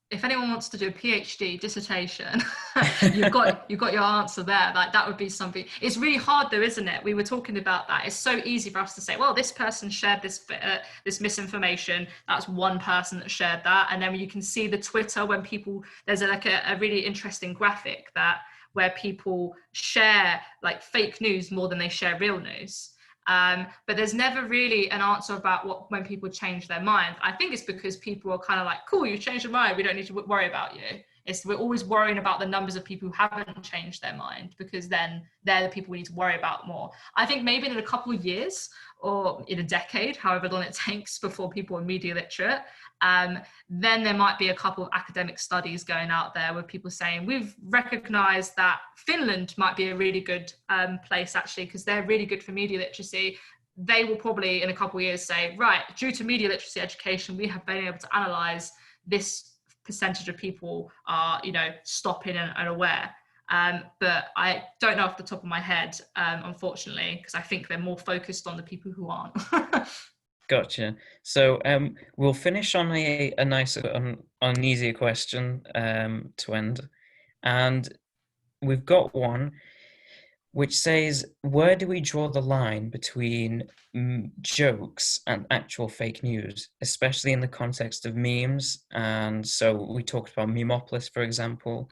If anyone wants to do a PhD dissertation, you've got your answer there. Like, that would be something. It's really hard though, isn't it? We were talking about that. It's so easy for us to say, well, this person shared this misinformation. That's one person that shared that, and then you can see the Twitter when people. There's a really interesting graphic where people share like fake news more than they share real news. But there's never really an answer about when people change their mind. I think it's because people are kind of like, cool, you changed your mind, we don't need to worry about you. We're always worrying about the numbers of people who haven't changed their mind, because then they're the people we need to worry about more. I think maybe in a couple of years or in a decade, however long it takes before people are media literate, then there might be a couple of academic studies going out there with people saying, we've recognized that Finland might be a really good place actually, because they're really good for media literacy. They will probably in a couple of years say, right, due to media literacy education, we have been able to analyze this percentage of people are, you know, stopping and aware. But I don't know off the top of my head, unfortunately, because I think they're more focused on the people who aren't. Gotcha. So we'll finish on a nice, on an easier question to end. And we've got one which says, where do we draw the line between jokes and actual fake news, especially in the context of memes? And so we talked about Memopolis, for example.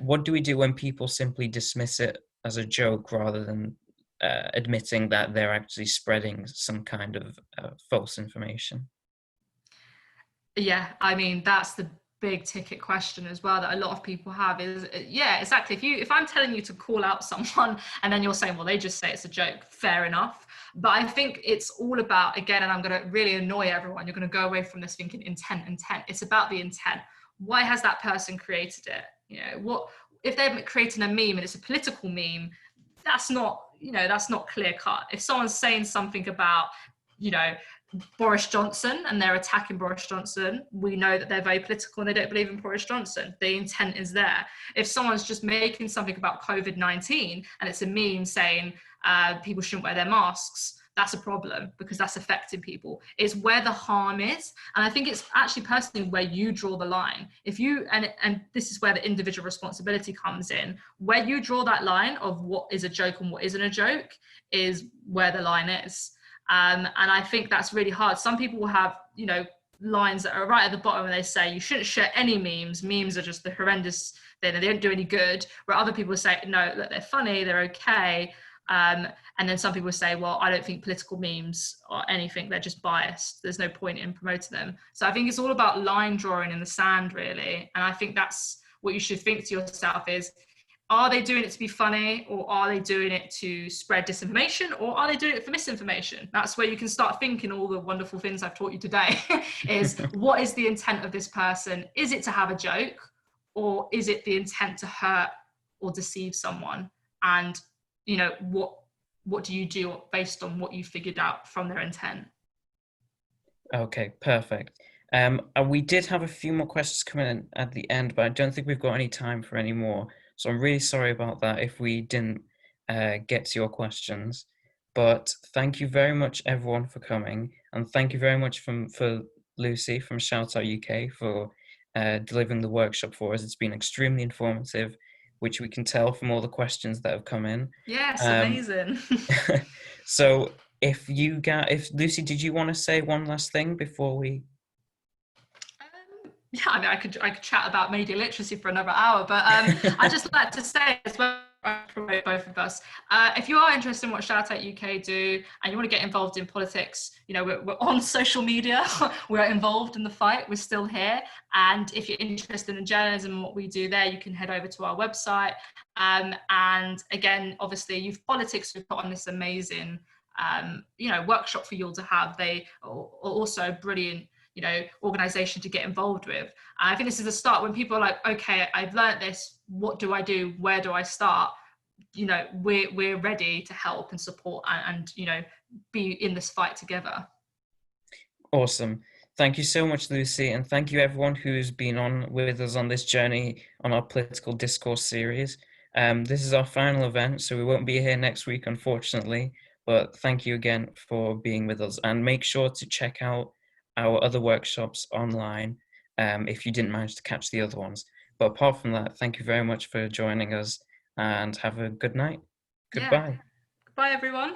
What do we do when people simply dismiss it as a joke rather than admitting that they're actually spreading some kind of false information? Yeah, I mean, that's the big ticket question as well that a lot of people have is, yeah, exactly. If I'm telling you to call out someone and then you're saying, well, they just say it's a joke, fair enough. But I think it's all about, again, and I'm going to really annoy everyone, you're going to go away from this thinking intent. It's about the intent. Why has that person created it? You know, what if they're creating a meme and it's a political meme? That's not, you know, that's not clear cut. If someone's saying something about, you know, Boris Johnson and they're attacking Boris Johnson, we know that they're very political and they don't believe in Boris Johnson. The intent is there. If someone's just making something about COVID-19 and it's a meme saying people shouldn't wear their masks, that's a problem because that's affecting people. It's where the harm is. And I think it's actually personally where you draw the line. If you, and this is where the individual responsibility comes in, where you draw that line of what is a joke and what isn't a joke is where the line is. And I think that's really hard. Some people will have, you know, lines that are right at the bottom and they say you shouldn't share any memes. Memes are just the horrendous thing. They don't do any good. Where other people say, no, look, they're funny, they're okay. And then some people say, well, I don't think political memes or anything, they're just biased. There's no point in promoting them. So I think it's all about line drawing in the sand, really. And I think that's what you should think to yourself is, Are they doing it to be funny, or are they doing it to spread disinformation, or are they doing it for misinformation? That's where you can start thinking all the wonderful things I've taught you today. Is what is the intent of this person? Is it to have a joke, or is it the intent to hurt or deceive someone? And what do you do based on what you figured out from their intent? Okay, perfect. And we did have a few more questions coming in at the end, but I don't think we've got any time for any more. So I'm really sorry about that if we didn't get to your questions. But thank you very much, everyone, for coming. And thank you very much for Lucy from Shoutout UK for delivering the workshop for us. It's been extremely informative, which we can tell from all the questions that have come in. Yes, Um, amazing. so if Lucy, did you want to say one last thing before we? Yeah, I mean, I could chat about media literacy for another hour, but I just like to say as well, I promote both of us. If you are interested in what Shoutout UK do and you want to get involved in politics, we're on social media, we're involved in the fight, we're still here. And if you're interested in journalism and what we do there, you can head over to our website. And again, obviously, Youth Politics, we've put on this amazing, workshop for you all to have. They are also brilliant organization to get involved with. And I think this is a start when people are like, okay, I've learned this, what do I do, where do I start? We're ready to help and support and be in this fight together. Awesome. Thank you so much, Lucy, and thank you everyone who's been on with us on this journey on our political discourse series. This is our final event, so we won't be here next week, unfortunately, but thank you again for being with us, and make sure to check out our other workshops online if you didn't manage to catch the other ones. But apart from that, thank you very much for joining us, and have a good night. Goodbye. Yeah. Bye, everyone.